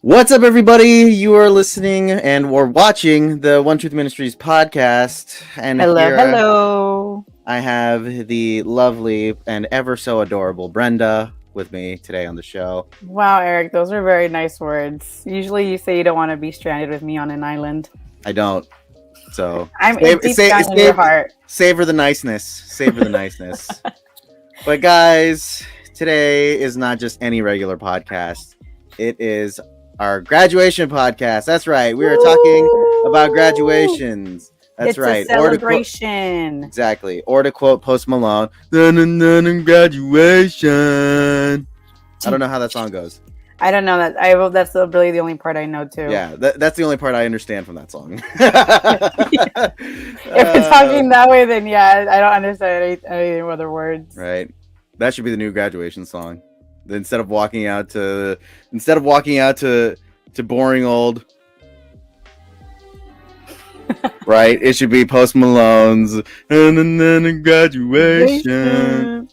What's up, everybody? You are listening and or watching the One Truth Ministries podcast. And Hello, here hello. I have the lovely and ever so adorable Brenda with me today on the show. Wow, Eric, those are very nice words. Usually you say you don't want to be stranded with me on an island. I don't. So I'm deep down in your heart. Savor the niceness. Savor the niceness. But guys, today is not just any regular podcast. It is our graduation podcast. That's right. We are talking about graduations. That's right. It's a celebration. Exactly. Or to quote Post Malone, graduation. I don't know how that song goes. I don't know that. That's really the only part I know too. Yeah, that's the only part I understand from that song. If you're talking that way, then yeah, I don't understand any other words. Right. That should be the new graduation song. Instead of walking out to boring old, right? It should be Post Malone's and then graduation.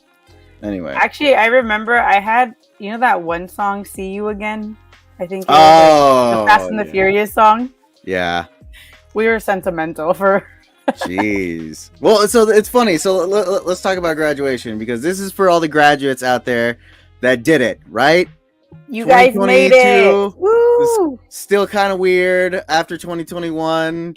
Anyway, actually, I remember I had that one song, "See You Again." I think. Oh, the Fast and the Furious song. Yeah, we were sentimental for. Jeez. Well, so it's funny. So let's talk about graduation because this is for all the graduates out there that did it, right? You guys made it. Woo! Still kind of weird after 2021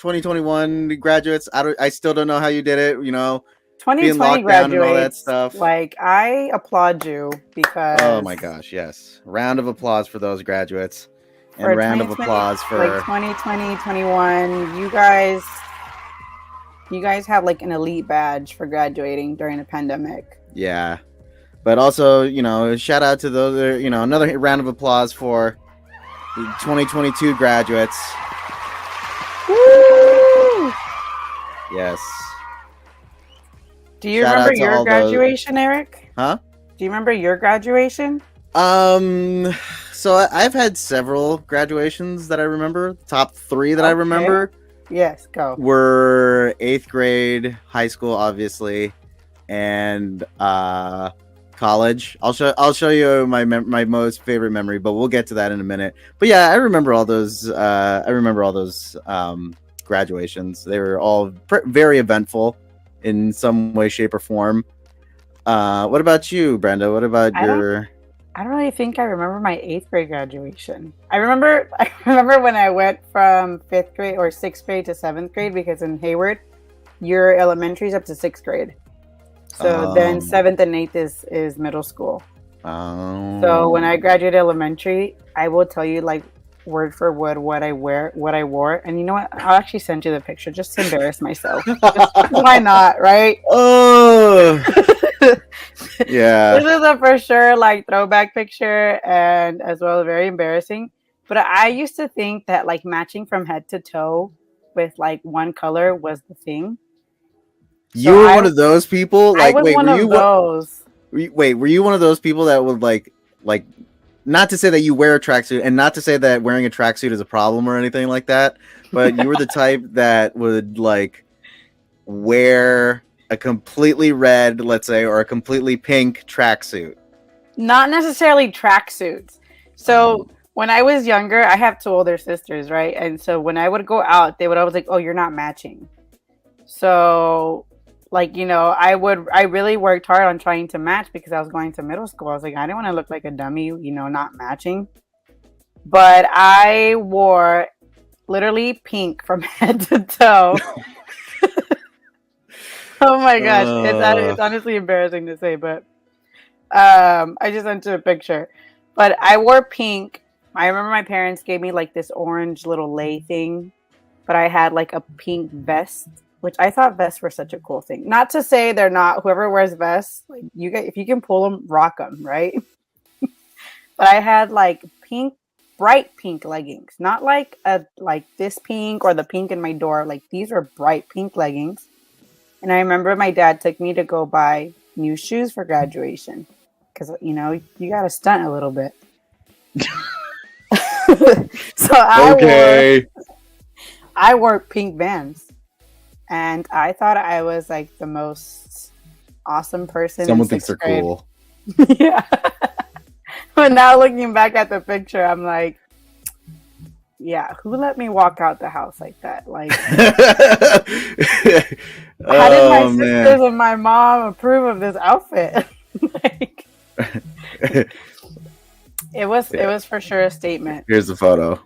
graduates. I still don't know how you did it, 2020 graduates, and all that stuff. Like, I applaud you because oh my gosh, yes. Round of applause for those graduates. And round of applause for like 2020, 21. You guys have like an elite badge for graduating during the pandemic. Yeah. But also, shout out to those, another round of applause for the 2022 graduates. Woo! Yes. Do you remember your graduation, Eric? Huh? Do you remember your graduation? So I've had several graduations that I remember. Top 3 that I remember. Yes, go. Were 8th grade, high school, obviously, and college. I'll show you my most favorite memory, but we'll get to that in a minute. But yeah, I remember all those. Graduations. They were all very eventful in some way, shape, or form. What about you, Brenda? What about your? I don't really think I remember my 8th grade graduation. I remember when I went from 5th grade or 6th grade to 7th grade, because in Hayward, your elementary is up to 6th grade. So then 7th and 8th is middle school. So when I graduated elementary, I will tell you like word for word what I wore. And you know what? I'll actually send you the picture just to embarrass myself. Why not, right? Oh. Yeah. This is a for sure like throwback picture, and as well very embarrassing. But I used to think that like matching from head to toe with like one color was the thing. You were one of those people? Like, I was one of those. Wait, were you one of those people that would like, not to say that you wear a tracksuit, and not to say that wearing a tracksuit is a problem or anything like that, but you were the type that would like wear a completely red, let's say, or a completely pink tracksuit? Not necessarily tracksuits. So when I was younger, I have 2 older sisters, right? And so when I would go out, they would always like, "Oh, you're not matching." So like, I really worked hard on trying to match because I was going to middle school. I was like, I didn't want to look like a dummy, not matching. But I wore literally pink from head to toe. Oh my gosh. It's honestly embarrassing to say, but I just sent you a picture. But I wore pink. I remember my parents gave me like this orange little lei thing, but I had like a pink vest, which I thought vests were such a cool thing. Not to say they're not. Whoever wears vests, like you guys, if you can pull them, rock them, right? But I had like bright pink leggings, not like this pink or the pink in my door. Like these were bright pink leggings. And I remember my dad took me to go buy new shoes for graduation because you got to stunt a little bit. So I wore pink Vans. And I thought I was like the most awesome person. Someone thinks they're cool. Yeah. But now looking back at the picture, I'm like, yeah, who let me walk out the house like that? Like, how did my Oh sisters man. and my mom approve of this outfit? Like, it Yeah. was for sure a statement. Here's the photo.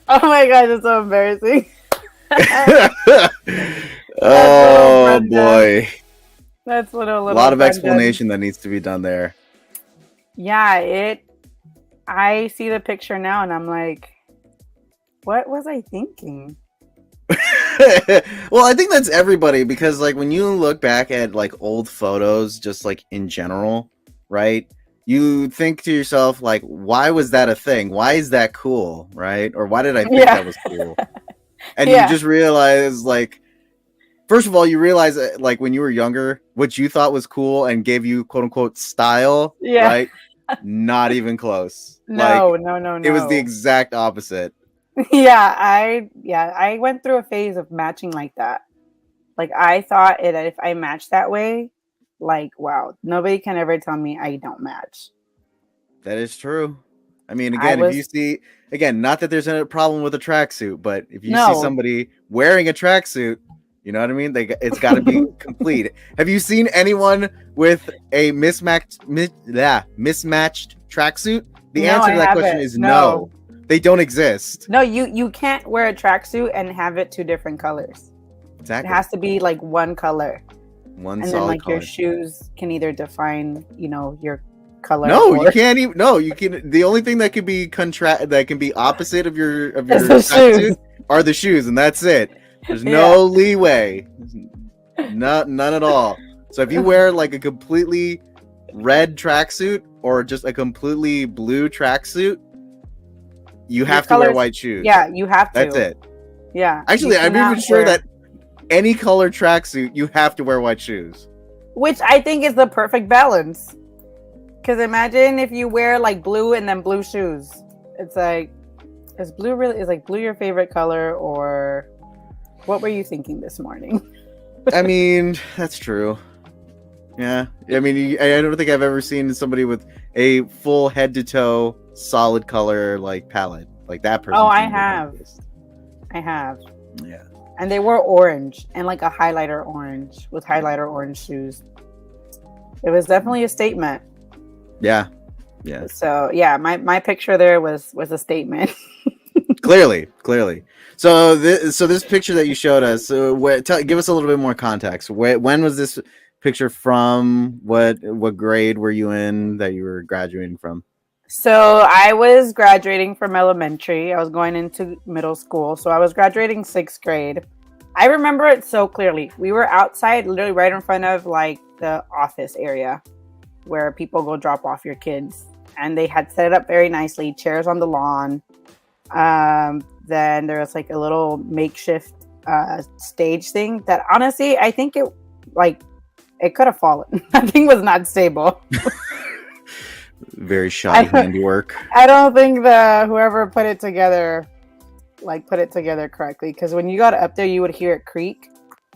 Oh my gosh, it's so embarrassing. Little Oh Brenda. boy. That's A little lot of Brenda. explanation that needs to be done there. Yeah, I see the picture now and I'm like, what was I thinking? Well, I think that's everybody because like when you look back at like old photos just like in general, right? You think to yourself like why was that a thing? Why is that cool, right? Or why did I think Yeah. that was cool? And Yeah. you just realize like first of all, you realize like when you were younger, what you thought was cool and gave you quote unquote style, Yeah. right? Not even close. No, Like no. it was the exact opposite. I went through a phase of matching like that. Like I thought that if I matched that way, like wow, nobody can ever tell me I don't match. That is true. I mean, I again, if you was see, again, not that there's a problem with a tracksuit, but if you see no, somebody wearing a tracksuit, you know what I mean? It's got to be complete. Have you seen anyone with a mismatched tracksuit? The No, answer I to that question haven't. is No. no. They don't exist. No, you can't wear a tracksuit and have it two different colors. It Exactly. has to be like one color. One And then solid like color. your shoes can either define, your color. No, or you can't even. No, you can. The only thing that can be opposite of your It's the tracksuit shoes. are the shoes, and that's it. There's no leeway, none at all. So if you wear like a completely red tracksuit or just a completely blue tracksuit, you have to wear colors- white shoes. Yeah, you have to. That's it. Yeah. Actually, You I'm cannot even sure wear- that any color tracksuit, you have to wear white shoes. which I think is the perfect balance. Because imagine if you wear like blue and then blue shoes. It's like, is blue your favorite color, or what were you thinking this morning? I mean, that's true. Yeah. I mean, I don't think I've ever seen somebody with a full head to toe solid color like palette. Like that person. Oh, I doesn't have. exist. I have. Yeah. And they were orange and like a highlighter orange with highlighter orange shoes. It was definitely a statement. Yeah. Yeah. So yeah, my picture there was a statement. clearly. So this picture that you showed us, give us a little bit more context. When was this picture from? What grade were you in that you were graduating from? So I was graduating from elementary. I was going into middle school. So I was graduating 6th grade. I remember it so clearly. We were outside, literally right in front of like the office area where people go drop off your kids. And they had set it up very nicely, chairs on the lawn. Then there was like a little makeshift stage thing that honestly, I think it could have fallen. That thing was not stable. Very shoddy handiwork. I don't think whoever put it together correctly, because when you got up there, you would hear it creak,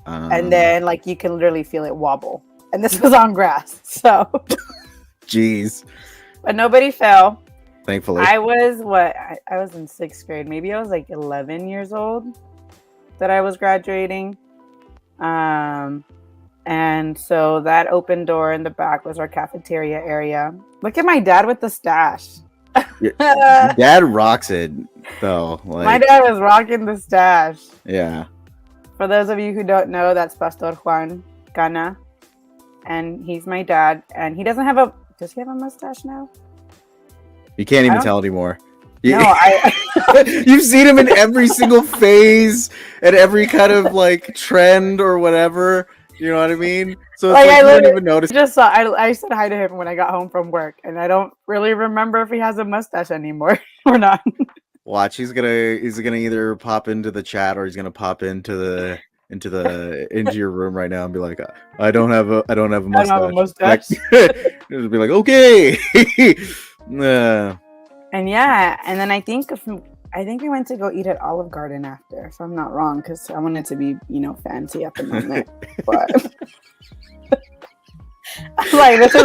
and then like you can literally feel it wobble. And this was on grass, so. Jeez. But nobody fell. Thankfully. I was I was in 6th grade. Maybe I was like 11 years old that I was graduating. And so that open door in the back was our cafeteria area. Look at my dad with the stash. Dad rocks it though. Like, my dad was rocking the stash. Yeah. For those of you who don't know, that's Pastor Juan Cana. And he's my dad. And he does he have a mustache now? You can't even tell anymore. No, You've seen him in every single phase and every kind of like trend or whatever. You know what I mean? So it's like you don't even notice. I said hi to him when I got home from work, and I don't really remember if he has a mustache anymore or not. Watch, he's gonna either pop into the chat or he's gonna pop into your room right now and be like, I don't have a mustache. I don't have a mustache. It'll be like, okay. And yeah, and then I think we went to go eat at Olive Garden after, if I'm not wrong, because I wanted to be, fancy at the moment. But I'm like, this is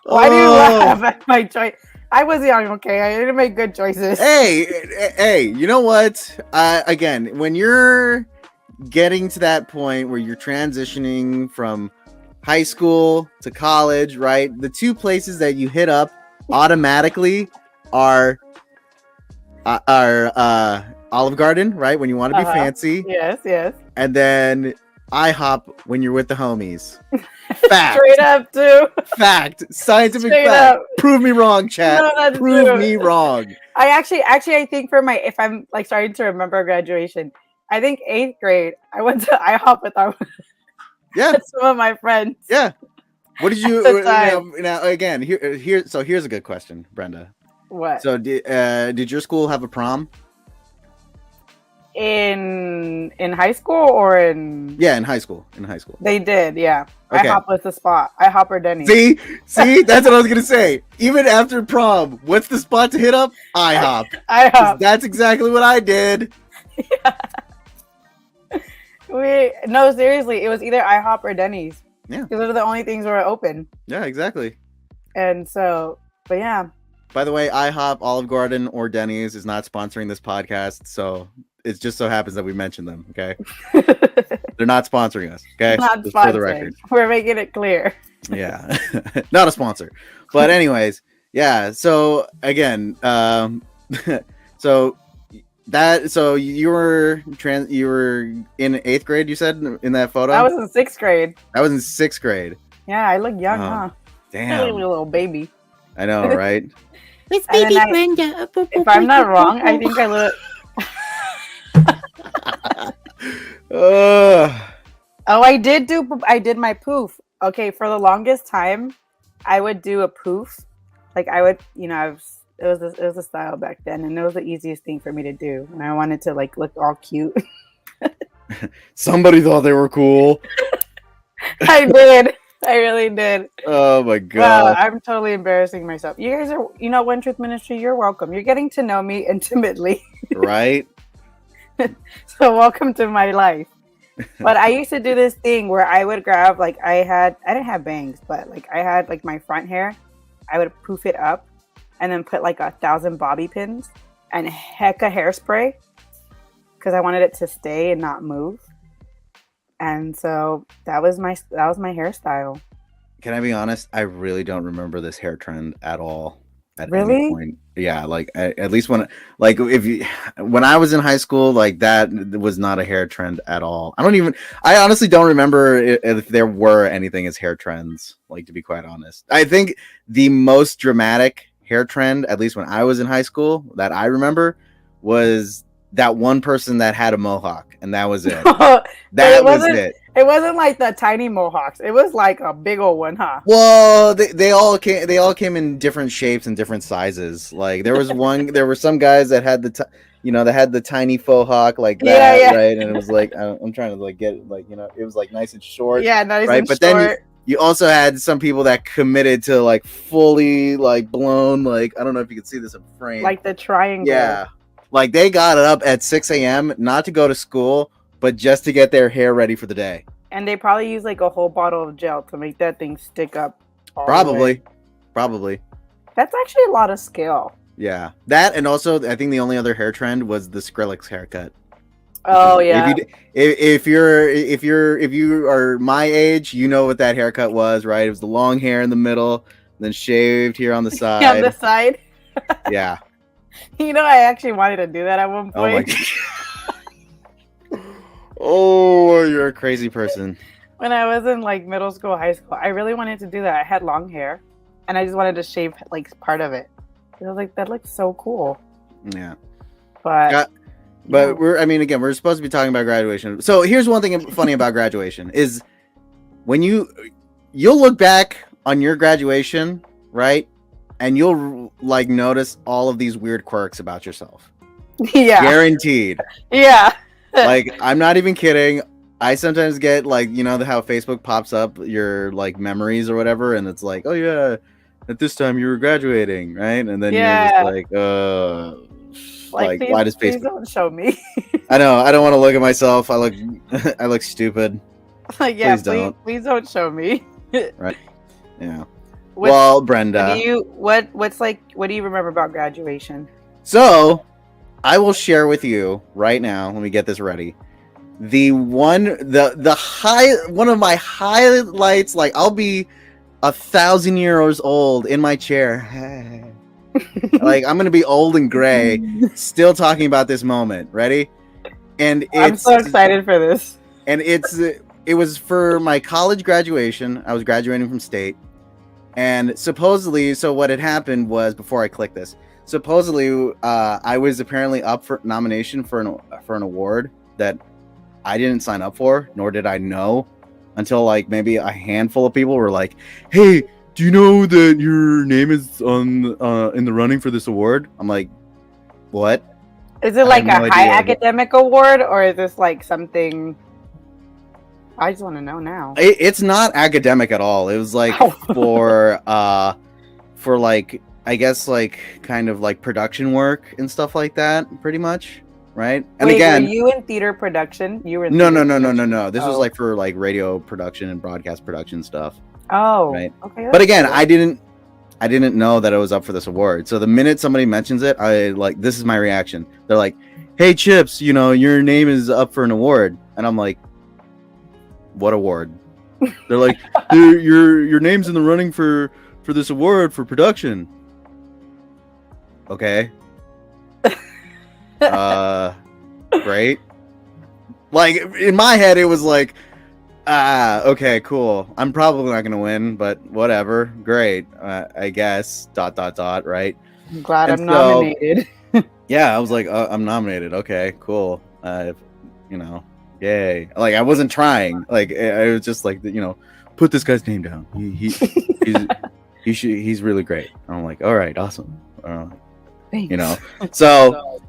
why do you laugh at my choice? I was young, okay? I didn't make good choices. Hey, you know what? Again, when you're getting to that point where you're transitioning from high school to college, right? The two places that you hit up automatically are Olive Garden, right? When you want to be fancy. Yes. And then IHOP when you're with the homies. Fact. Straight up, too. Fact. Scientific Straight fact. up. Prove me wrong, chat. No, that's Prove true. me wrong. I actually, I think if I'm like starting to remember graduation, I think 8th grade, I went to IHOP with some of my friends. Yeah. What did you now again? So here's a good question, Brenda. What? So did your school have a prom? In high school or in? Yeah, in high school. They did, yeah. Okay. IHOP was the spot. IHOP or Denny's. See, that's what I was gonna say. Even after prom, what's the spot to hit up? IHOP. IHOP. That's exactly what I did. Yeah. No, seriously, it was either IHOP or Denny's. Yeah. Because those are the only things that were open. Yeah, exactly. And so, but yeah. By the way, IHOP, Olive Garden, or Denny's is not sponsoring this podcast, so it just so happens that we mentioned them. Okay, they're not sponsoring us. Okay, Not just sponsoring. for the record. We're making it clear. Yeah, not a sponsor. But anyways, yeah. So again, so you were in 8th grade. You said in that photo. I was in 6th grade. I was in 6th grade. Yeah, I look young, huh? Damn, a little baby. I know, right? It's baby Brenda. If I'm not wrong, I think I look. Oh, I did my poof. Okay, for the longest time, I would do a poof. Like I would, it was a style back then, and it was the easiest thing for me to do. And I wanted to like look all cute. Somebody thought they were cool. I did. I really did. Oh my god. I'm totally embarrassing myself. You guys are, One Truth Ministry, you're welcome. You're getting to know me intimately. Right? So welcome to my life. But I used to do this thing where I would grab, I didn't have bangs, but I had my front hair. I would poof it up and then put 1,000 bobby pins and hecka hairspray because I wanted it to stay and not move. And so that was my hairstyle. Can I be honest? I really don't remember this hair trend at all. At really? Any point. Yeah, at least when I was in high school, that was not a hair trend at all. I honestly don't remember if there were anything as hair trends, to be quite honest. I think the most dramatic hair trend, at least when I was in high school, that I remember was that one person that had a mohawk, and that was it. That was it. It wasn't like the tiny mohawks. It was like a big old one, huh? Well, they all came in different shapes and different sizes. There were some guys that had the tiny faux hawk that, yeah. Right? And it was I'm trying to get it, it was nice and short. Yeah, nice right? and but short. Then you also had some people that committed to fully blown, I don't know if you can see this in frame. The triangle. Yeah. They got up at 6 a.m. not to go to school, but just to get their hair ready for the day. And they probably use a whole bottle of gel to make that thing stick up. Probably. That's actually a lot of skill. Yeah. That, and also I think the only other hair trend was the Skrillex haircut. Oh yeah. If you are my age, you know what that haircut was, right? It was the long hair in the middle, then shaved here on the side. On the side. Yeah. I actually wanted to do that at one point. Oh my god. Oh, you're a crazy person. When I was in middle school, high school, I really wanted to do that. I had long hair, and I just wanted to shave part of it. I was like, that looks so cool. Yeah. But we're supposed to be talking about graduation. So here's one thing funny about graduation is when you'll look back on your graduation, right? And you'll notice all of these weird quirks about yourself. Yeah. Guaranteed. Yeah. I'm not even kidding. I sometimes get how Facebook pops up your memories or whatever, and it's oh yeah, at this time you were graduating, right? And then you're just why does Facebook? Please don't show me. I know. I don't want to look at myself. I look stupid. Please don't show me. Right. Yeah. Well, Brenda. What do you remember about graduation? So, I will share with you right now. Let me get this ready. One of my highlights. Like, I'll be 1,000 years old in my chair. Like, I'm gonna be old and gray, still talking about this moment. Ready? And I'm so excited for this. And it was for my college graduation. I was graduating from state, and supposedly, so what had happened was, before I click this, supposedly, I was apparently up for nomination for an award that I didn't sign up for, nor did I know until like maybe a handful of people were like, "Hey, do you know that your name is on in the running for this award?" I'm like, "What?" Is it like a high academic award, or is this like something? I just want to know now. It's not academic at all. It was like for like, I guess, like kind of like production work and stuff like that, pretty much, right? And wait, again, were you in theater production? You were in no. This was Oh. like for like radio production and broadcast production stuff. Oh, Right. Okay. But again, cool. I didn't know that I was up for this award. So the minute somebody mentions it, this is my reaction. They're like, "Hey, Chips, you know, your name is up for an award," and I'm like, "What award?" They're like, "Your name's in the running for this award for production." Okay. Great. Like, in my head, it was like, okay, cool. I'm probably not gonna win, but whatever. Great. I guess. ... Right. I'm glad And I'm so- nominated. Yeah, I was like, I'm nominated. Okay, cool. You know, yay. Like, I wasn't trying. Like, I was just like, you know, put this guy's name down. He's really great. And I'm like, all right, awesome. You know, so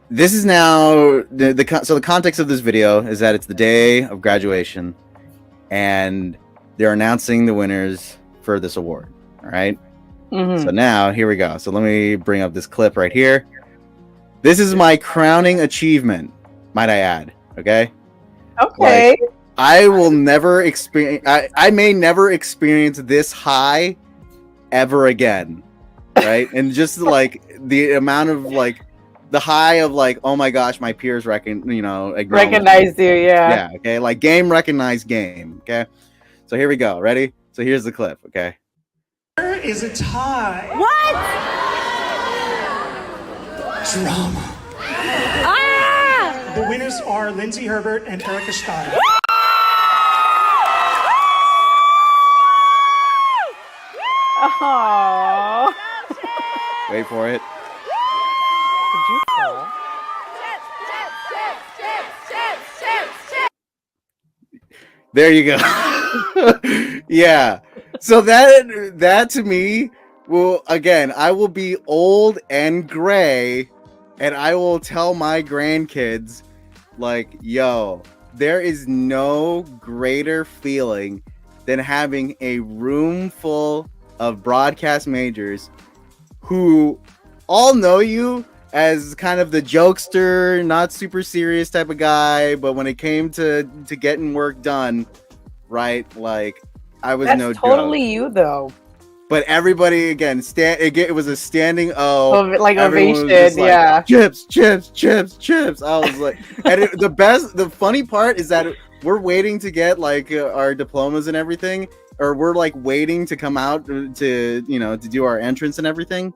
this is now the context of this video is that it's the day of graduation, and they're announcing the winners for this award. All right. Mhm. So now here we go. So let me bring up this clip right here. This is my crowning achievement, might I add. Okay. Okay. Like, I will never experience. I may never experience this high ever again. Right. And just like the amount of like the high of like, oh my gosh, my peers Recognized you, yeah. yeah. Okay. Like, game recognized game. Okay. So here we go. Ready? So here's the clip. Okay. There is a tie. What? Drama. Ah! The winners are Lindsay Herbert and Erica Stein. Oh. Wait for it. Did you fall? There you go. Yeah. So that to me will, again, I will be old and gray, and I will tell my grandkids, like, yo, there is no greater feeling than having a room full of broadcast majors who all know you as kind of the jokester, not super serious type of guy, but when it came to getting work done, right? Like, I was That's no totally joke. you though. But everybody, again, it was a standing O. Like Everyone was ovation, just like, yeah. Chips, chips, chips, chips. I was like, and the funny part is that we're waiting to get like our diplomas and everything, or we're like waiting to come out to, you know, to do our entrance and everything.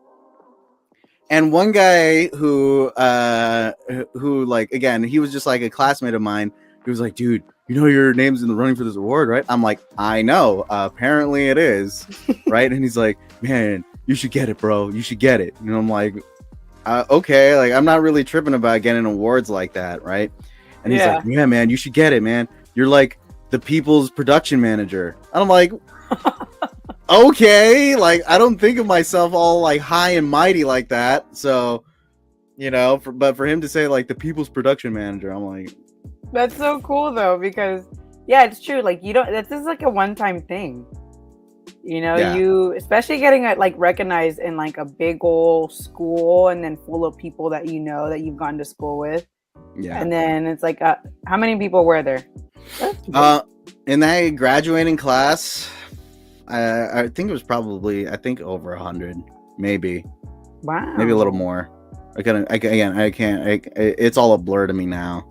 And one guy who like, again, he was just like a classmate of mine. He was like, dude, you know your name's in the running for this award, right? I'm like, I know. Apparently it is, right? And he's like, man, you should get it, bro. You should get it. And I'm like, okay. Like, I'm not really tripping about getting awards like that, right? And he's like, yeah, man, you should get it, man. You're like the people's production manager. And I'm like, okay. Like, I don't think of myself all like high and mighty like that. So, you know, but for him to say like the people's production manager, I'm like, That's so cool though, because yeah, it's true. Like, you don't. This is like a one-time thing. You know, Yeah. you especially getting it like recognized in like a big old school and then full of people that you know that you've gone to school with. yeah. And then it's like, how many people were there? In that graduating class, I think it was probably over 100, maybe Wow. a little more. I can't. It's all a blur to me now.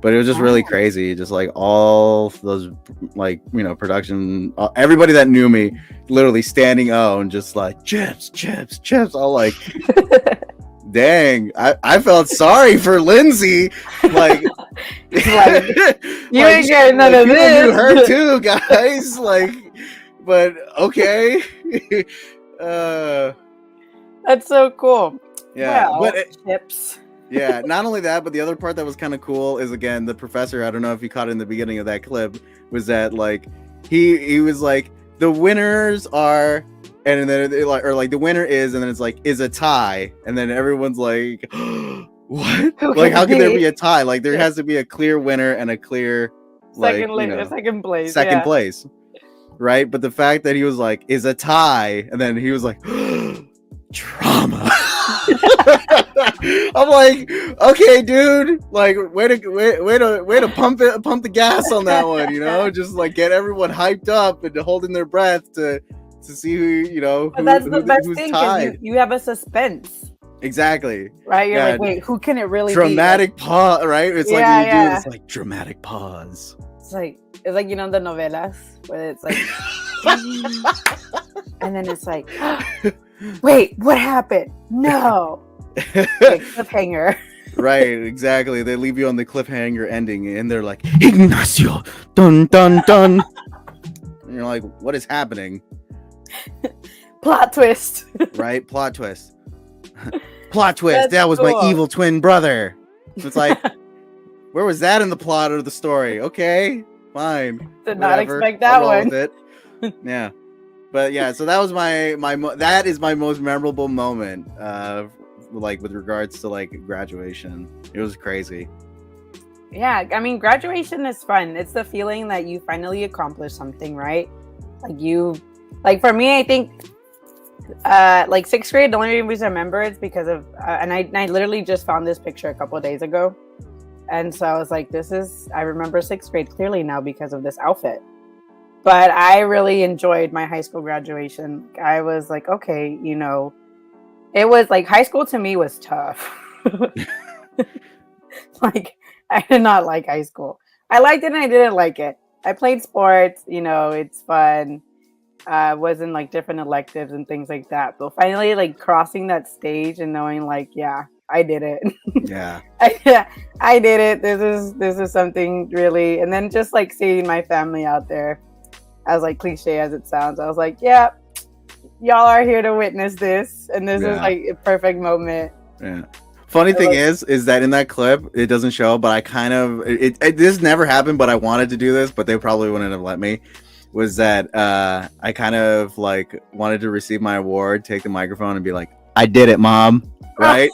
But it was just really crazy. Just like all those, like, you know, production, everybody that knew me, literally standing out and just like chips. All like, dang, I felt sorry for Lindsay. Like, you ain't getting none of people this. knew her too, guys. Like, but okay. That's so cool. Yeah, Well, but chips. yeah, not only that, but the other part that was kind of cool is, again, the professor, I don't know if you caught it in the beginning of that clip, was that like he was like, the winners are, and then the winner is, and then it's like, is a tie, and then everyone's like, what? Like, how can there be a tie? Like, there has to be a clear winner and a clear Second place. second place, right? But the fact that he was like, is a tie, and then he was like, drama. I'm like, okay, dude, like, way to pump the gas on that one, you know, just like get everyone hyped up and holding their breath to see who, you know, that's the best who's thing, tied. you have a suspense, Exactly, right? You're like, wait, who can it really dramatic be? pause, right? It's like when you do this, like, dramatic pause. It's like you know the novelas where it's like and then it's like, wait, what happened? No. Like, cliffhanger. Right, exactly. They leave you on the cliffhanger ending, and they're like, Ignacio, dun dun dun. And you're like, what is happening? Plot twist. Right, plot twist. Plot twist. That's that was cool. my evil twin brother. It's like, where was that in the plot of the story? Okay, fine. Did not whatever. expect that I'll roll one. with it. Yeah, but yeah. So that was that is my most memorable moment. Like with regards to like graduation, it was crazy. Yeah, I mean, graduation is fun. It's the feeling that you finally accomplished something, right? Like for me, I think like sixth grade, the only reason I remember it's because of and I literally just found this picture a couple of days ago, and so I was like, I remember sixth grade clearly now because of this outfit. But I really enjoyed my high school graduation. I was like, okay, you know, it was like high school to me was tough. Like, I did not like high school. I liked it and I didn't like it. I played sports, you know, it's fun. Was in like different electives and things like that. But finally, like crossing that stage and knowing, like, yeah, I did it. Yeah, I did it. This is something really. And then just like seeing my family out there, as like cliche as it sounds, I was like, yeah, y'all are here to witness this, and this is like a perfect moment. Yeah. Funny thing is that in that clip, it doesn't show, but I kind of this never happened, but I wanted to do this, but they probably wouldn't have let me. Was that I kind of like wanted to receive my award, take the microphone, and be like, "I did it, Mom." Right?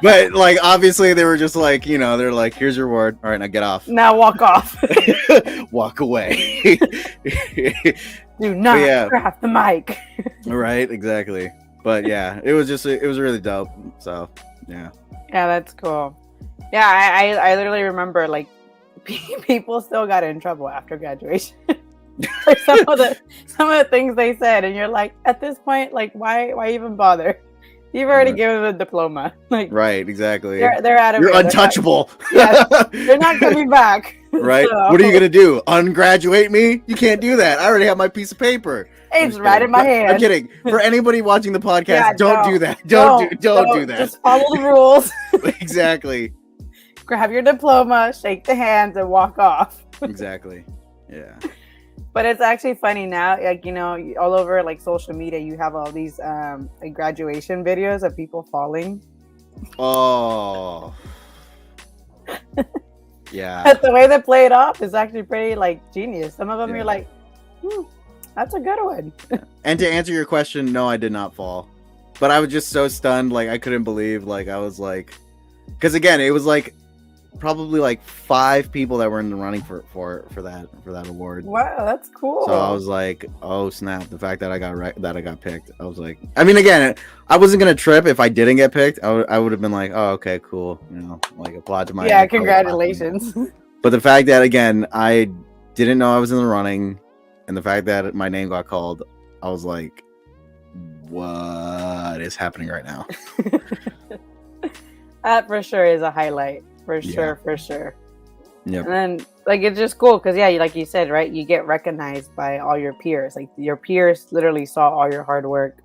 But like, obviously, they were just like, you know, they're like, "Here's your award. All right, now get off. Now walk off. Walk away." Do not grab the mic. Right? Exactly. But yeah, it was really dope. So yeah. Yeah, that's cool. Yeah, I literally remember like people still got in trouble after graduation. Like some of the things they said, and you're like, at this point, like, why even bother? You've already given a diploma. Like, right, exactly. They're out of You're it. untouchable. They're not coming back. Right? So, What are you gonna do? Ungraduate me? You can't do that. I already have my piece of paper. It's right in my hand. I'm kidding. For anybody watching the podcast, Yeah, don't do that. Don't do that. Just follow the rules. Exactly. Grab your diploma, shake the hands, and walk off. Exactly. Yeah. But it's actually funny now, like, you know, all over like social media, you have all these like graduation videos of people falling. Oh. Yeah. But the way they play it off is actually pretty like genius. Some of them you're like, that's a good one. And to answer your question, no, I did not fall. But I was just so stunned, like I couldn't believe, like I was like, because again, it was like probably like 5 people that were in the running for that award. Wow, that's cool. So I was like, oh snap! The fact that I got picked, I was like, I mean, again, I wasn't gonna trip if I didn't get picked. I would have been like, oh, okay, cool, you know, like applaud to my congratulations. But the fact that again, I didn't know I was in the running, and the fact that my name got called, I was like, what is happening right now? That for sure is a highlight. For Yeah. sure. Yep. And then, like, it's just cool because, yeah, like you said, right? You get recognized by all your peers. Like, your peers literally saw all your hard work.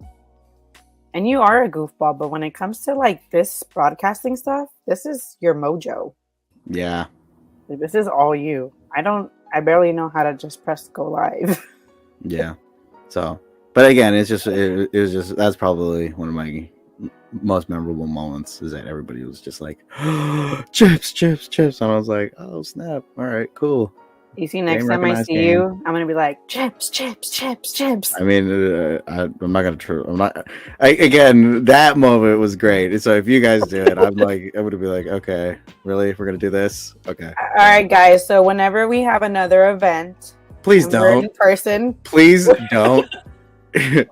And you are a goofball, but when it comes to, like, this broadcasting stuff, this is your mojo. Yeah. Like, this is all you. I barely know how to just press go live. Yeah. So, but again, it was just, that's probably one of my most memorable moments, is that everybody was just like, chips. And I was like, oh, snap. All right, cool. You see, next Game time I recognized see game. you, I'm going to be like, chips. I mean, I'm not gonna. Again, that moment was great. So if you guys do it, I'm gonna be like, okay, really, we're gonna do this? Okay. All right, guys. So whenever we have another event, Please and we're in don't. person, Please don't. we're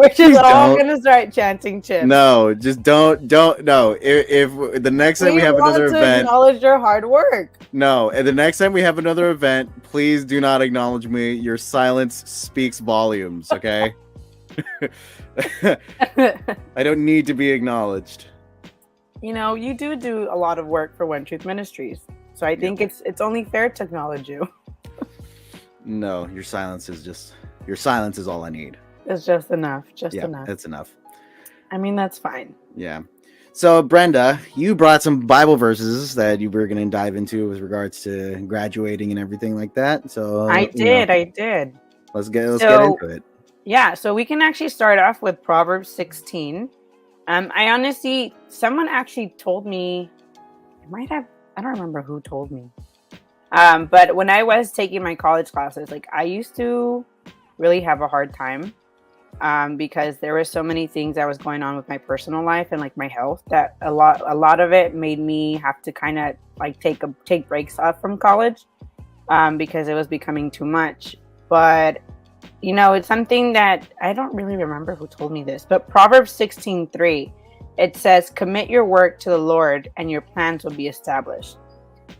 just Please all don't. going to start chanting chips. No, just don't. No. If the next time we have another want to event, acknowledge your hard work. no, and the next time we have another event, please do not acknowledge me. Your silence speaks volumes. Okay. I don't need to be acknowledged. You know, you do a lot of work for One Truth Ministries, so I think it's only fair to acknowledge you. No, your silence is all I need. It's just enough. Yeah, Enough. that's enough. I mean, that's fine. Yeah. So, Brenda, you brought some Bible verses that you were going to dive into with regards to graduating and everything like that. So I did. Let's get So- into it. Yeah, so we can actually start off with Proverbs 16. Someone actually told me, I don't remember who told me. But when I was taking my college classes, like, I used to really have a hard time because there were so many things that was going on with my personal life and like my health that a lot of it made me have to kind of like take breaks off from college because it was becoming too much. But you know, it's something that I don't really remember who told me this, but Proverbs 16:3, it says, "Commit your work to the Lord, and your plans will be established."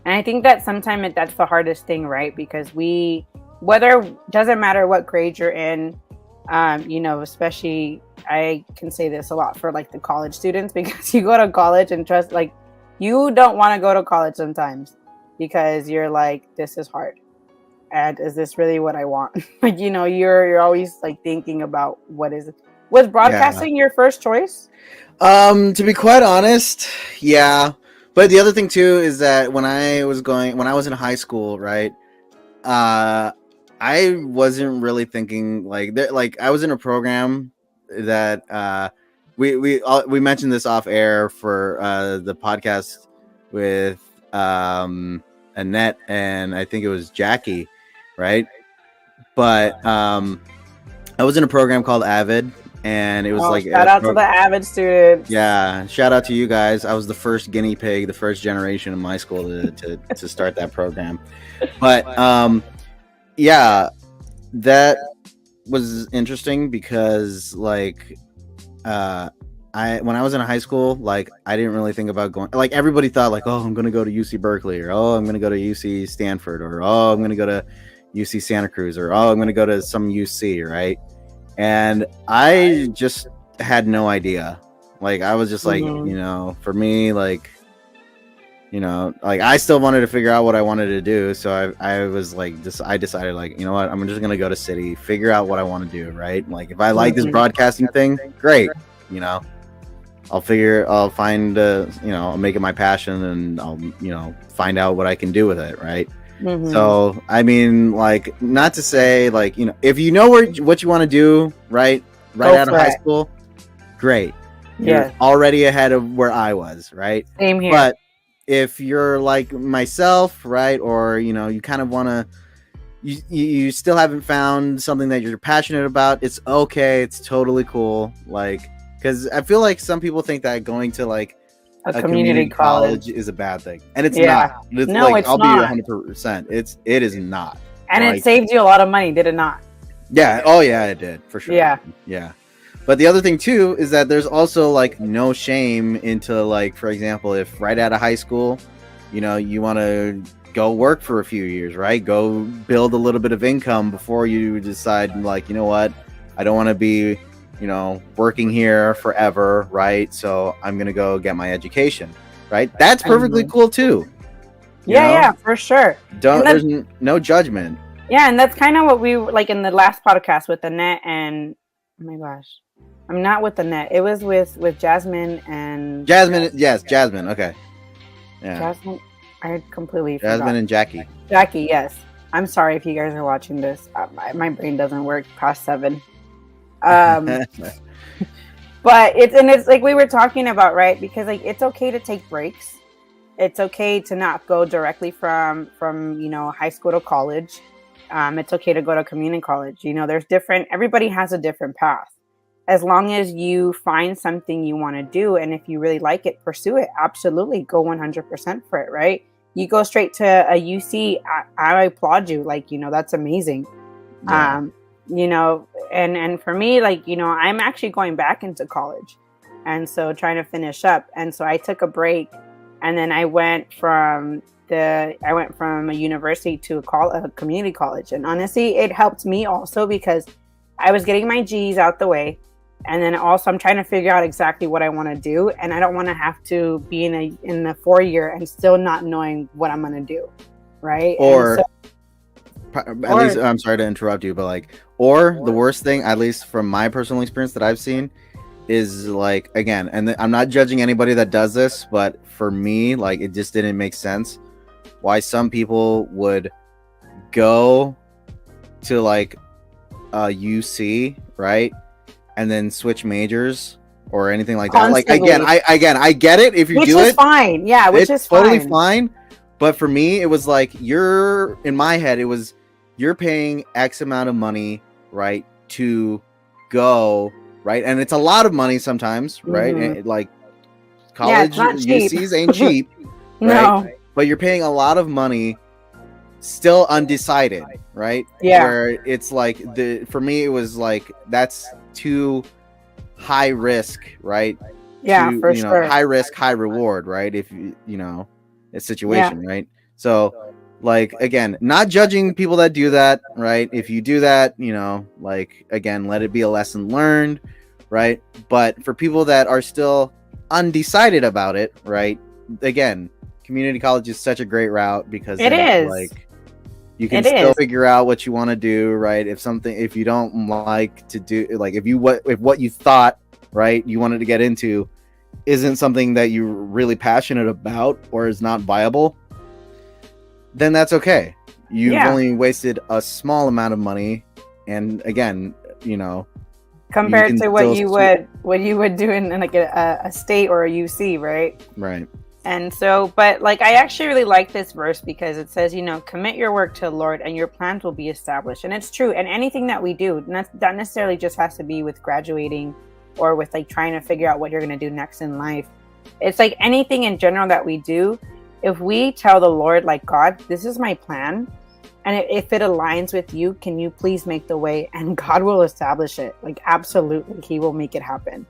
And I think that sometimes that's the hardest thing, right? Because doesn't matter what grade you're in, you know, especially I can say this a lot for like the college students, because you go to college and you don't want to go to college sometimes because you're like, this is hard. And is this really what I want? Like, you know, you're always like thinking about was broadcasting your first choice? To be quite honest, yeah. But the other thing too is that when I was in high school, right? I wasn't really thinking like I was in a program that we mentioned this off air for the podcast with Annette and I think it was Jackie, right? But I was in a program called Avid. And it was shout out to the Avid students. Yeah, shout out to you guys. I was the first guinea pig, the first generation in my school to start that program. But yeah, that was interesting because when I was in high school, like I didn't really think about going. Like everybody thought, like, oh, I'm gonna go to UC Berkeley, or oh, I'm gonna go to UC Stanford, or oh, I'm gonna go to UC Santa Cruz, or oh, I'm gonna go to some UC, right? And I just had no idea. Like I was just like, you know, for me, like, you know, like I still wanted to figure out what I wanted to do. So I was like, I decided like, you know what, I'm just gonna go to City, figure out what I want to do, right? Like if I like this broadcasting thing, great, you know, I'll find, you know, I'll make it my passion, and I'll, you know, find out what I can do with it, right? So, I mean, like, not to say, like, you know, if you know what you want to do, right out of high school, great. You're already ahead of where I was, right? Same here. But if you're like myself, right, or, you know, you kind of want to, you still haven't found something that you're passionate about, it's okay. It's totally cool. Like, because I feel like some people think that going to, like, a community college is a bad thing, and it's not. I'll not. be 100%. It is not, and it saved you a lot of money, did it not? Yeah. Oh yeah, it did for sure. Yeah. But the other thing too is that there's also like no shame into, like, for example, if right out of high school, you know, you want to go work for a few years, right? Go build a little bit of income before you decide, like, you know what, I don't want to be, you know, working here forever, right? So I'm gonna go get my education, right? That's perfectly cool too. You know? Yeah, for sure. There's no judgment. Yeah, and that's kind of what we like in the last podcast with Annette and oh my gosh, I'm not with Annette. It was with Jasmine and Yes, Jasmine. Okay. Yeah. Jasmine. I completely Jasmine forgot. and Jackie. Jackie, yes. I'm sorry if you guys are watching this. My brain doesn't work past 7. But it's like we were talking about, right? Because like it's okay to take breaks. It's okay to not go directly from you know, high school to college. It's okay to go to community college. You know, there's everybody has a different path. As long as you find something you want to do, and if you really like it, pursue it. Absolutely, go 100% for it, right? You go straight to a UC, I applaud you. Like, you know, that's amazing. Yeah. You know, and for me, like, you know, I'm actually going back into college, and so trying to finish up. And so I took a break, and then I went from a university to a community college. And honestly, it helped me also because I was getting my G's out the way. And then also I'm trying to figure out exactly what I want to do. And I don't want to have to be in the 4-year and still not knowing what I'm going to do. Right. Or at least, I'm sorry to interrupt you, but like, or the worst thing, at least from my personal experience that I've seen, is like, again, and I'm not judging anybody that does this, but for me, like, it just didn't make sense why some people would go to like a UC, right, and then switch majors or anything like that. Constantly. Like, I get it if you which do it. Is fine. Yeah, which it's is totally fine. fine. But for me, it was like in my head, it was you're paying X amount of money, right, to go, right, and it's a lot of money sometimes, right? Mhm. And, like, college it's not cheap. UCs ain't cheap, No. right? But you're paying a lot of money, still undecided, right? Yeah. Where it's like for me, it was like that's too high risk, right? Yeah, to, for you know, sure. high risk, high reward, right? If you know, a situation, right? So, like, again, not judging people that do that, right? If you do that, you know, like, again, let it be a lesson learned, right? But for people that are still undecided about it, right? Again, community college is such a great route because It then, is. like, you can It still is. figure out what you want to do, right? If you don't like to do, like, if what you thought, right, you wanted to get into isn't something that you're really passionate about or is not viable, then that's okay. You've only wasted a small amount of money, and again, you know, compared to what you would do in like a state or a UC, right? And so, but like, I actually really like this verse because it says, you know, commit your work to the Lord and your plans will be established. And it's true. And anything that we do, not necessarily just has to be with graduating or with like trying to figure out what you're going to do next in life. It's like anything in general that we do. If we tell the Lord, like, God, this is my plan, and if it aligns with you, can you please make the way? And God will establish it. Like, absolutely, He will make it happen.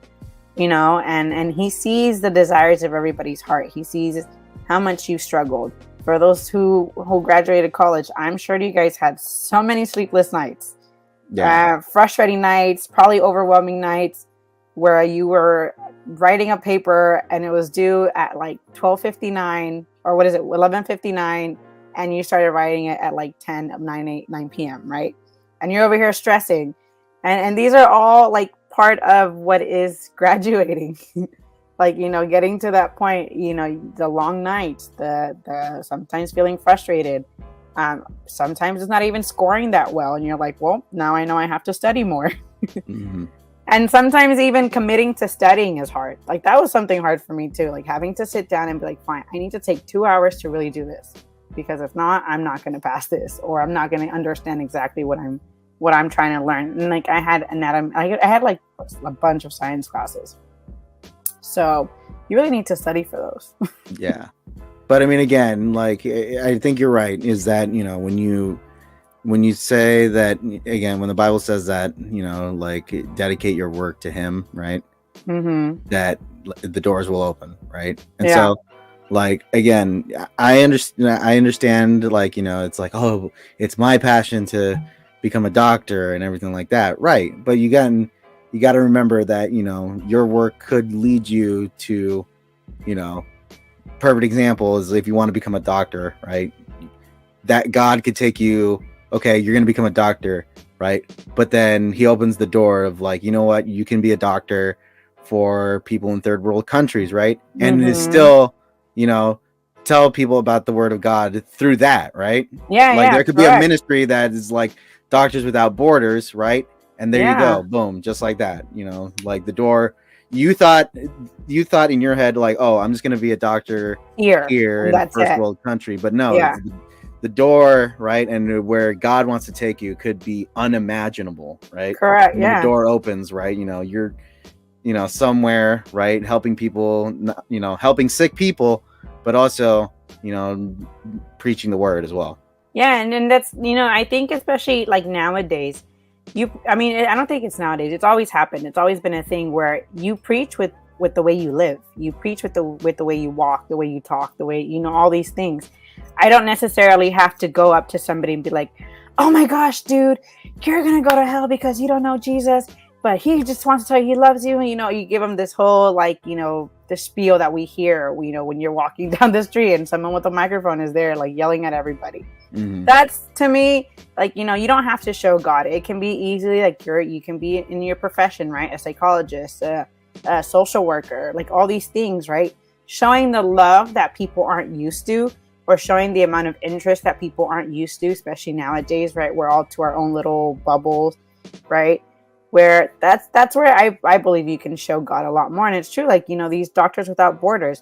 You know, and He sees the desires of everybody's heart. He sees how much you struggled. For those who graduated college, I'm sure you guys had so many sleepless nights, frustrating nights, probably overwhelming nights, where you were writing a paper and it was due at like 12:59 or 11:59, and you started writing it at like 9 p.m. right? And you're over here stressing, and these are all like part of what is graduating. Like, you know, getting to that point, you know, the long nights, the sometimes feeling frustrated, sometimes it's not even scoring that well, and you're like, well, now I know I have to study more. Mm-hmm. And sometimes even committing to studying is hard. Like, that was something hard for me too, like having to sit down and be like, fine, I need to take 2 hours to really do this, because if not, I'm not going to pass this, or I'm not going to understand exactly what I'm trying to learn. And like, I had anatomy, I had like a bunch of science classes, so you really need to study for those. Yeah, but I mean, again, like, I think you're right, is that, you know, when you say that, again, when the Bible says that, you know, like, dedicate your work to Him, right? Mm-hmm. That the doors will open, right? And Yeah. so, like again, I understand like, you know, it's like, oh, it's my passion to become a doctor and everything like that, right? But you got to remember that, you know, your work could lead you to, you know, perfect example is if you want to become a doctor, right? That God could take you, okay, you're going to become a doctor, right? But then he opens the door of like, you know what, you can be a doctor for people in third world countries, right? And it's still, you know, tell people about the word of God through that, right? Yeah, like yeah, there could be a correct. ministry that is like Doctors Without Borders, right? And there you Yeah. go, boom, just like that, you know, like the door. You thought in your head like, oh, I'm just going to be a doctor Here, here and in a that's first it. world country, but no, Yeah. the door, right, and where God wants to take you could be unimaginable, right? Correct. And when Yeah. the door opens, right, you know, you're, you know, somewhere, right, helping people, you know, helping sick people, but also, you know, preaching the word as well. Yeah, and then that's, you know, I think especially like nowadays, I mean, I don't think it's nowadays. It's always happened. It's always been a thing where you preach with the way you live. You preach with the way you walk, the way you talk, the way, you know, all these things. I don't necessarily have to go up to somebody and be like, "Oh my gosh, dude, you're gonna go to hell because you don't know Jesus." But he just wants to tell you he loves you, and you know, you give him this whole like, you know, the spiel that we hear, you know, when you're walking down the street and someone with a microphone is there like yelling at everybody. Mm-hmm. That's, to me, like, you know, you don't have to show God. It can be easily like you can be in your profession, right? A psychologist, a social worker, like all these things, right? Showing the love that people aren't used to, or showing the amount of interest that people aren't used to, especially nowadays, right? We're all to our own little bubbles, right? Where that's where I believe you can show God a lot more. And it's true, like, you know, these Doctors Without Borders,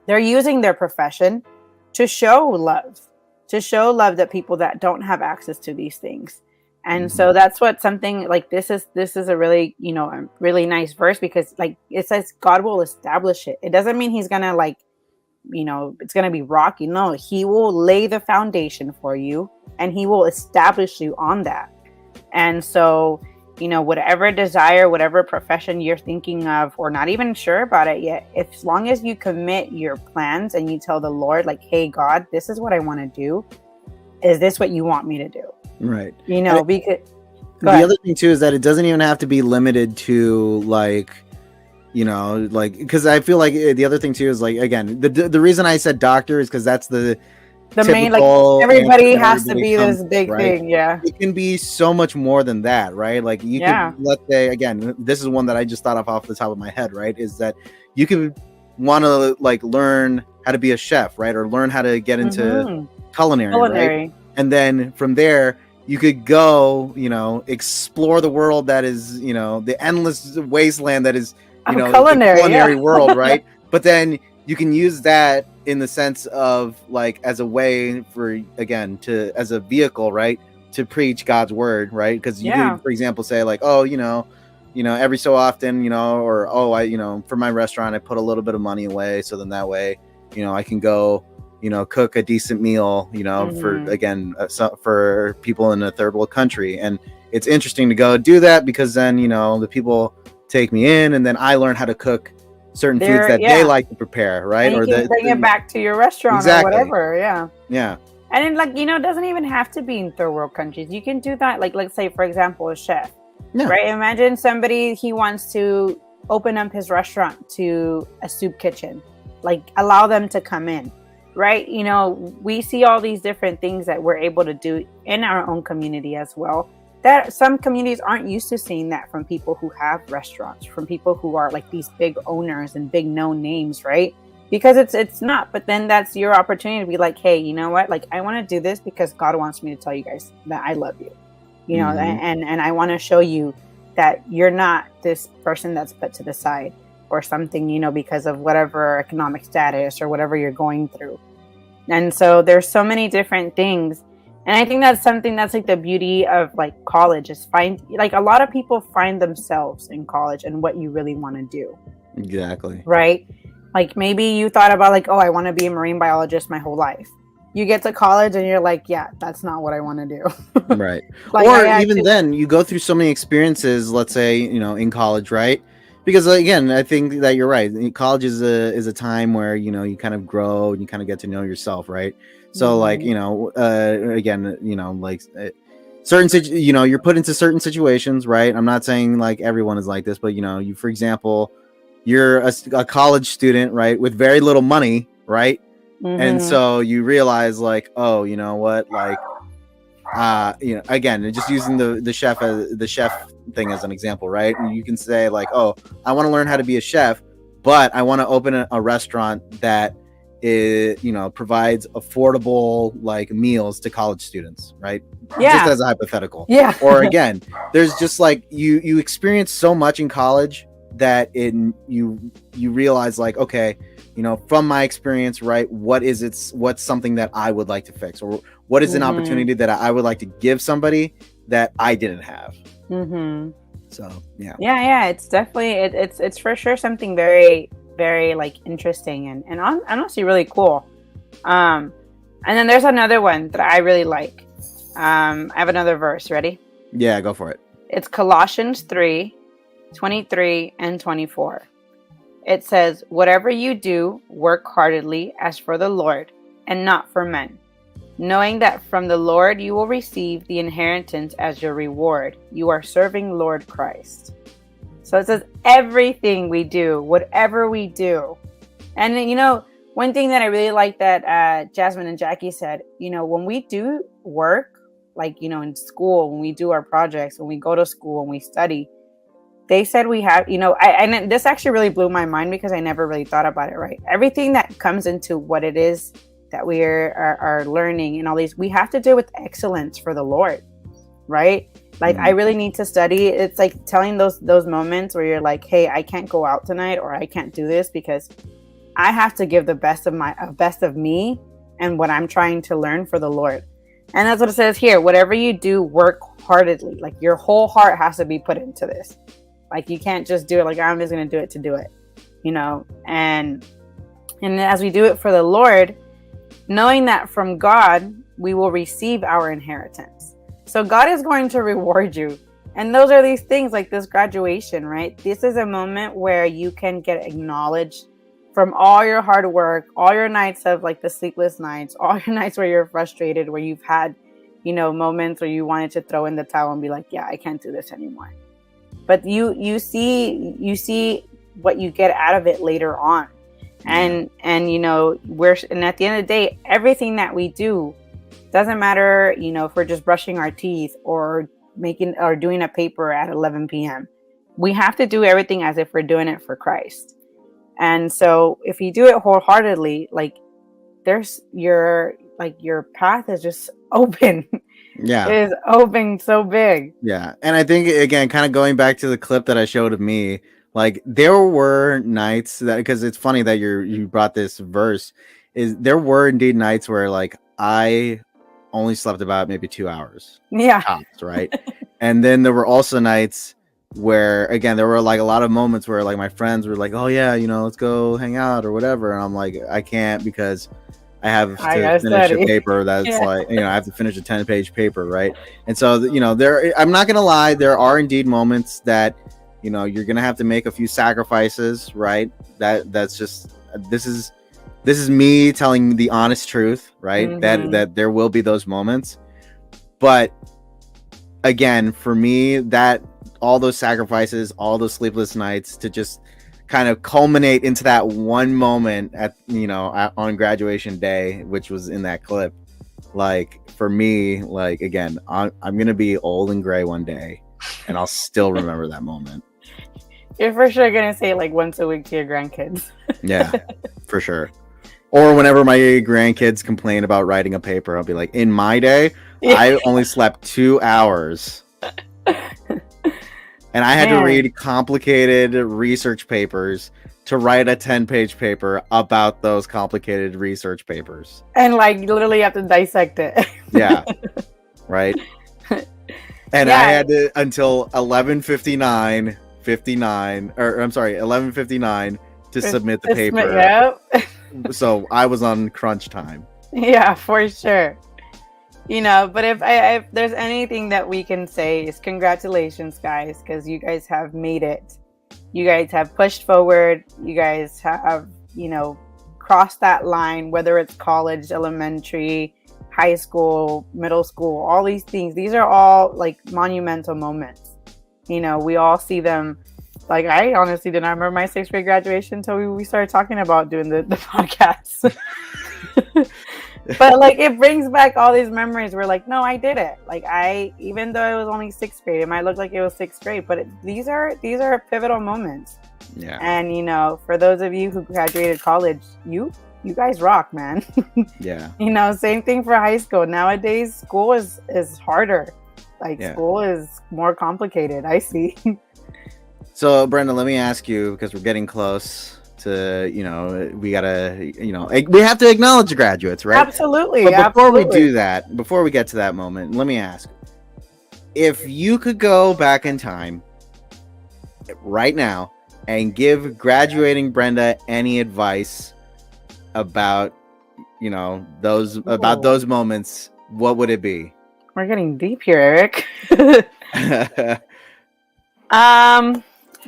they're using their profession to show love that people that don't have access to these things. And so that's what something like this is a really, you know, a really nice verse, because like it says God will establish it. It doesn't mean he's gonna like, you know, it's gonna be rocky. No, he will lay the foundation for you and he will establish you on that. And so, you know, whatever desire, whatever profession you're thinking of or not even sure about it yet, as long as you commit your plans and you tell the Lord, like, hey, God, this is what I want to do. Is this what you want me to do? Right. You know, because the other thing too is that it doesn't even have to be limited to like, you know, like, because I feel like the other thing too is like, again, the reason I said doctor is because that's the main, like, everybody has to be this big thing. Yeah, it can be so much more than that, right? Like you can, let's say, again, this is one that I just thought of off the top of my head, right? Is that you could want to like learn how to be a chef, right? Or learn how to get into culinary, right? And then from there you could go, you know, explore the world that is, you know, the endless wasteland that is, you know, culinary, the culinary world, right? But then you can use that in the sense of like as a way for, again, to as a vehicle, right, to preach God's word, right? Because you could, for example, say like, oh, you know, every so often, you know, or oh, I, you know, for my restaurant, I put a little bit of money away, so then that way, you know, I can go, you know, cook a decent meal, you know, for, again, for people in a third world country. And it's interesting to go do that because then, you know, the people take me in and then I learn how to cook certain foods that they like to prepare, right? And you can bring it back to your restaurant or whatever. Yeah. And then, like, you know, it doesn't even have to be in third world countries. You can do that. Like, let's say, for example, a chef, right? Imagine somebody, he wants to open up his restaurant to a soup kitchen, like allow them to come in, right? You know, we see all these different things that we're able to do in our own community as well. That some communities aren't used to seeing that from people who have restaurants, from people who are like these big owners and big known names, right? Because it's not, but then that's your opportunity to be like, hey, you know what? Like, I want to do this because God wants me to tell you guys that I love you, you know, and I want to show you that you're not this person that's put to the side or something, you know, because of whatever economic status or whatever you're going through. And so there's so many different things. And I think that's something that's like the beauty of like college is like a lot of people find themselves in college and what you really want to do. Exactly. Right. Like maybe you thought about like, oh, I want to be a marine biologist my whole life. You get to college and you're like, yeah, that's not what I want to do. Right. Like, or even then you go through so many experiences, let's say, you know, in college, right? because again, I think that you're right. College is a time where you kind of grow and you kind of get to know yourself, right? So like again, like you're put into certain situations, right? I'm not saying like everyone is like this, but you, for example, you're a college student, right, with very little money, right? And so you realize like, oh, you know what, like again, just using the chef thing as an example, right? You can say like, oh, I want to learn how to be a chef, but I want to open a restaurant that provides affordable like meals to college students, right? Just as a hypothetical. Or again, there's just like you experience so much in college that you realize like, okay, from my experience, right, what's something that I would like to fix, or what is an opportunity that I would like to give somebody that I didn't have. So yeah, it's definitely it's for sure something very, very like interesting and honestly really cool. And then there's another one that I really like. I have another verse. Ready? Yeah, go for it. It's Colossians 3:23 and 24. It says, whatever you do, work heartily as for the Lord and not for men, knowing that from the Lord you will receive the inheritance as your reward. You are serving Lord Christ. So it says everything we do, whatever we do. And one thing that I really like that Jasmine and Jackie said, when we do work, like, in school, when we do our projects, when we go to school, when we study, they said we have, and this actually really blew my mind because I never really thought about it, right? Everything that comes into what it is that we are learning and all these, we have to do it with excellence for the Lord, right? Like, I really need to study. It's like telling those moments where you're like, hey, I can't go out tonight, or I can't do this because I have to give the best of me and what I'm trying to learn for the Lord. And that's what it says here. Whatever you do, work heartedly. Like, your whole heart has to be put into this. Like, you can't just do it like, I'm just going to do it to do it, and as we do it for the Lord, knowing that from God, we will receive our inheritance. So God is going to reward you. And those are these things like this graduation, right? This is a moment where you can get acknowledged from all your hard work, all your nights of like the sleepless nights, all your nights where you're frustrated, where you've had, moments where you wanted to throw in the towel and be like, yeah, I can't do this anymore. But you see what you get out of it later on. And at the end of the day, everything that we do doesn't matter, if we're just brushing our teeth or doing a paper at 11 p.m. We have to do everything as if we're doing it for Christ. And so if you do it wholeheartedly, like, your path is just open. Yeah, it is open so big. Yeah, and I think again, kind of going back to the clip that I showed of me, like, there were nights that, because it's funny that you brought this verse, is there were indeed nights where like I only slept about maybe 2 hours. Yeah. Tops, right? And then there were also nights where, again, there were like a lot of moments where like my friends were like, oh yeah, let's go hang out or whatever, and I'm like, I can't because I have to finish a paper that's like, I have to finish a 10-page paper, right? And so, I'm not gonna lie, there are indeed moments that, you're gonna have to make a few sacrifices, right? That's just, this is me telling the honest truth, right? That there will be those moments, but again, for me, that all those sacrifices, all those sleepless nights, to just kind of culminate into that one moment on graduation day, which was in that clip. Like, for me, like, again, I'm gonna be old and gray one day, and I'll still remember that moment. You're for sure gonna say like once a week to your grandkids. Yeah, for sure. Or whenever my grandkids complain about writing a paper, I'll be like, in my day, I only slept 2 hours. And I had to read complicated research papers to write a 10-page paper about those complicated research papers. And like, literally have to dissect it. Yeah. Right. And I had to until 11:59 to submit the paper. So I was on crunch time. Yeah, for sure. But if there's anything that we can say is congratulations, guys, because you guys have made it. You guys have pushed forward. You guys have, crossed that line, whether it's college, elementary, high school, middle school, all these things. These are all like monumental moments. We all see them. Like, I honestly did not remember my 6th grade graduation until we started talking about doing the podcast. But like, it brings back all these memories. We're like, no, I did it. Like, even though it was only 6th grade, it might look like it was 6th grade, but these are pivotal moments. Yeah. And for those of you who graduated college, you guys rock, man. Yeah. Same thing for high school. Nowadays, school is harder. Like, school is more complicated. I see. So, Brenda, let me ask you, because we're getting close to, we gotta, we have to acknowledge the graduates, right? Absolutely. But before we do that, before we get to that moment, let me ask, if you could go back in time right now and give graduating Brenda any advice about, those moments, what would it be? We're getting deep here, Eric.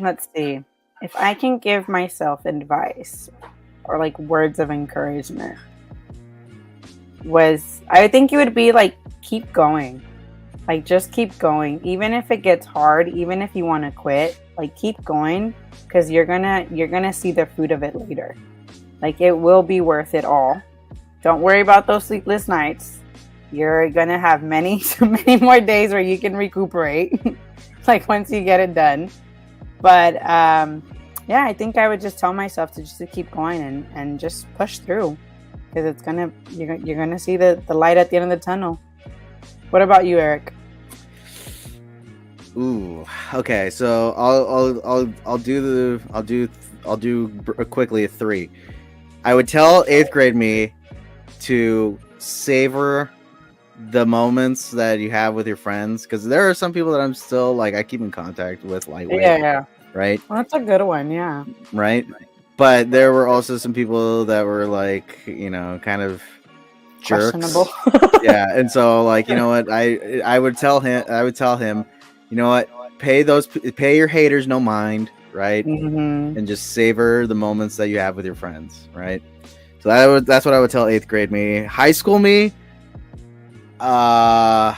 Let's see. If I can give myself advice or like words of encouragement, I think it would be like, keep going. Like, just keep going. Even if it gets hard, even if you want to quit, like, keep going, because you're gonna see the fruit of it later. Like, it will be worth it all. Don't worry about those sleepless nights. You're gonna have many more days where you can recuperate. Like, once you get it done. But I think I would just tell myself to keep going and just push through, because you're gonna see the light at the end of the tunnel. What about you, Eric? Ooh, okay. So I'll do quickly a 3. I would tell 8th grade me to savor the moments that you have with your friends, because there are some people that I'm still like, I keep in contact with lightweight. Yeah. Right. Well, that's a good one. Yeah. Right. But there were also some people that were like, kind of jerks. Questionable. Yeah. And so, like, you know what, I would tell him, you know what, pay your haters no mind, right? Mm-hmm. And just savor the moments that you have with your friends, right? So that's what I would tell 8th grade me. High school me, I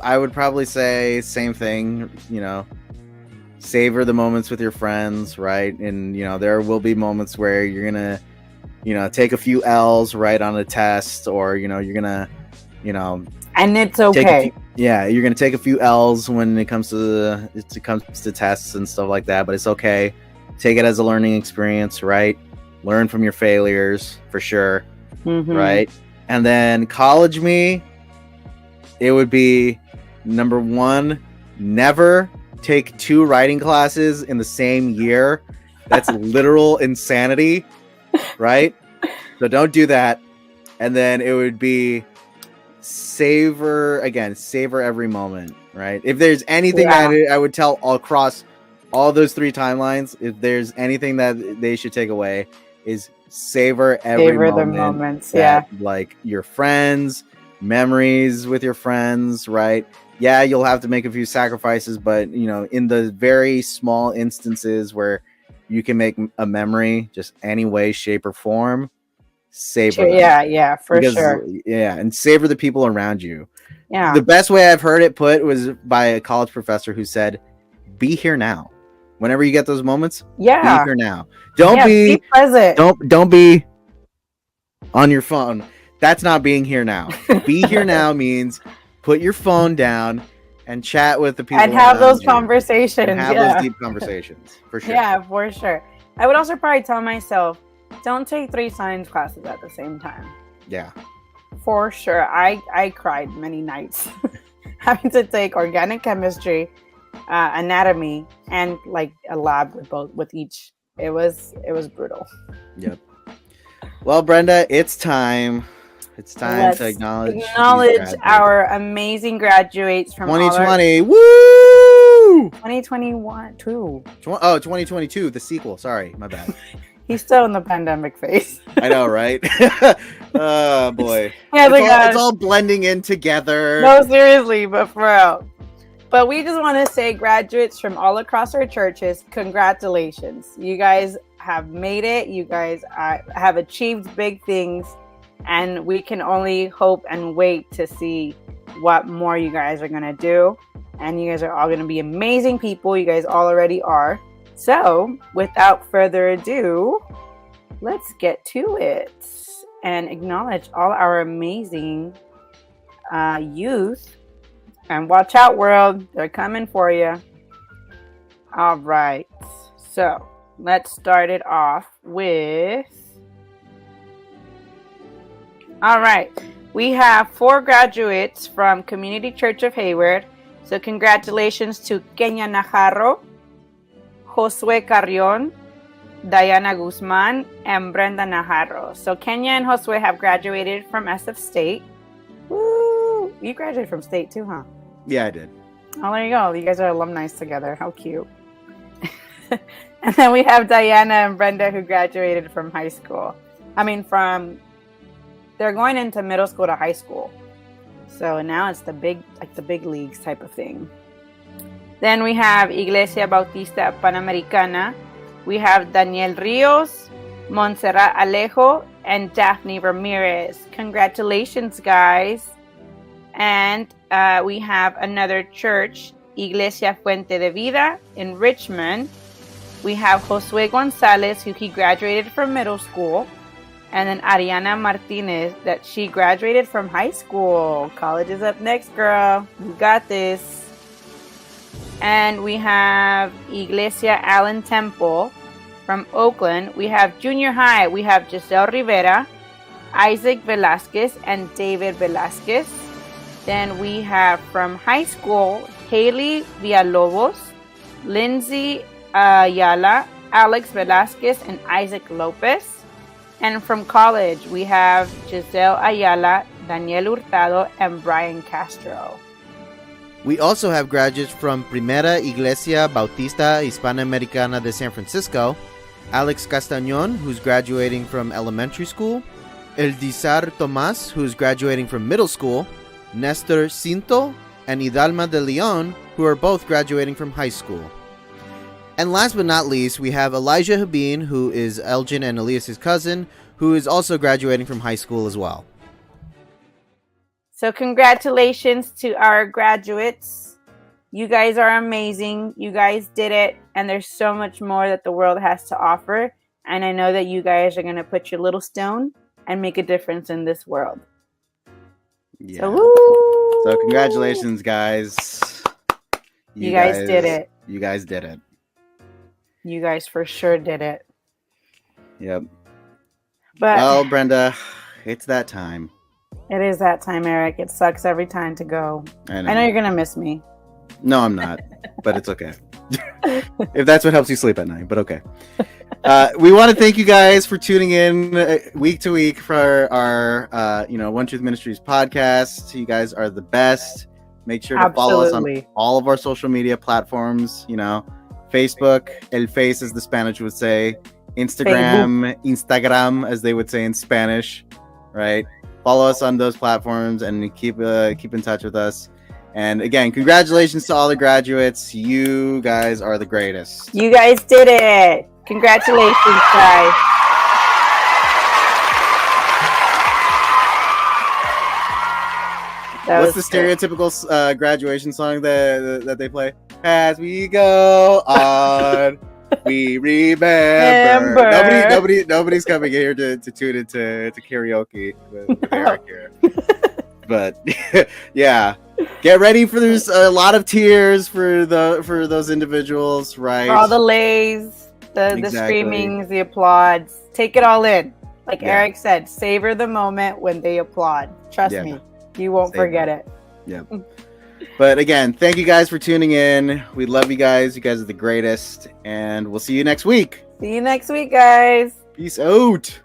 would probably say same thing, savor the moments with your friends, right? And there will be moments where you're gonna take a few L's, right, on a test, or you're gonna and it's okay. You're gonna take a few L's when it comes to tests and stuff like that, but it's okay. Take it as a learning experience, right? Learn from your failures, for sure. Mm-hmm. Right? And then college me, it would be number 1, never take 2 writing classes in the same year. That's literal insanity, right? So don't do that. And then it would be savor every moment, right? If there's anything that I would tell all across all those 3 timelines, if there's anything that they should take away, is savor every moment. The moments, that, like, your friends, memories with your friends, right? Yeah, you'll have to make a few sacrifices, but in the very small instances where you can make a memory, just any way, shape, or form, savor them. Yeah, for sure. Yeah, and savor the people around you. Yeah. The best way I've heard it put was by a college professor who said, "Be here now. Whenever you get those moments, be here now. Don't be present. Don't be on your phone. That's not being here now. Be here now means put your phone down and chat with the people and have those conversations. And have those deep conversations, for sure. Yeah, for sure. I would also probably tell myself, don't take 3 science classes at the same time. Yeah. For sure. I cried many nights having to take organic chemistry, anatomy, and like a lab with each. It was brutal. Yep. Well, Brenda, it's time. It's time to acknowledge our amazing graduates from 2020. Woo! 2021 too. 2022, the sequel. Sorry, my bad. He's still in the pandemic phase. I know, right? Oh boy. Yeah, it's all blending in together. No, seriously, but for real. But we just want to say, graduates from all across our churches, congratulations. You guys have made it. You guys have achieved big things. And we can only hope and wait to see what more you guys are going to do. And you guys are all going to be amazing people. You guys already are. So, without further ado, let's get to it and acknowledge all our amazing youth. And watch out, world. They're coming for you. All right. So, let's start it off with... All right. We have 4 graduates from Community Church of Hayward. So, congratulations to Kenya Najarro, Josue Carrion, Diana Guzman, and Brenda Najarro. So, Kenya and Josue have graduated from SF State. Woo! You graduated from State too, huh? Yeah, I did. Oh, there you go. You guys are alumni together. How cute. And then we have Diana and Brenda who graduated from high school. They're going into middle school to high school. So now it's the big leagues type of thing. Then we have Iglesia Bautista Panamericana. We have Daniel Rios, Montserrat Alejo, and Daphne Ramirez. Congratulations, guys. And we have another church, Iglesia Fuente de Vida in Richmond. We have Josue Gonzalez, who he graduated from middle school. And then Ariana Martinez, that she graduated from high school. College is up next, girl. You got this. And we have Iglesia Allen Temple from Oakland. We have junior high. We have Giselle Rivera, Isaac Velasquez, and David Velasquez. Then we have from high school, Haley Villalobos, Lindsay Ayala, Alex Velasquez, and Isaac Lopez. And from college, we have Giselle Ayala, Daniel Hurtado, and Brian Castro. We also have graduates from Primera Iglesia Bautista Hispanoamericana de San Francisco, Alex Castañón, who's graduating from elementary school, Eldizar Tomás, who's graduating from middle school, Nestor Cinto, and Hidalma de Leon, who are both graduating from high school. And last but not least, we have Elijah Habeen, who is Elgin and Elias's cousin, who is also graduating from high school as well. So congratulations to our graduates. You guys are amazing. You guys did it. And there's so much more that the world has to offer. And I know that you guys are going to put your little stone and make a difference in this world. Yeah. So, So congratulations, guys. You guys did it. You guys did it. You guys for sure did it. Yep. But Well, Brenda, it's that time. it is that time, Eric. It sucks every time to go. I know you're going to miss me. No, I'm not, but it's okay. If that's what helps you sleep at night, but okay. We want to thank you guys for tuning in week to week for our, One Truth Ministries podcast. You guys are the best. Make sure to follow us on Absolutely. all of our social media platforms. Facebook, El Face, as the Spanish would say. Instagram, as they would say in Spanish, right? Follow us on those platforms and keep in touch with us. And again, congratulations to all the graduates. You guys are the greatest. You guys did it. Congratulations, guys. What's the stereotypical graduation song that they play? As we go on, we remember. Nobody's coming here to tune into karaoke with Eric here. But yeah, get ready for there's a lot of tears for those individuals, right? For all the lays, the screamings, the applauds. Take it all in. Like Eric said, savor the moment when they applaud. Trust me, you won't forget it. Yeah. But again, thank you guys for tuning in. We love you guys. You guys are the greatest. And we'll see you next week. See you next week, guys. Peace out.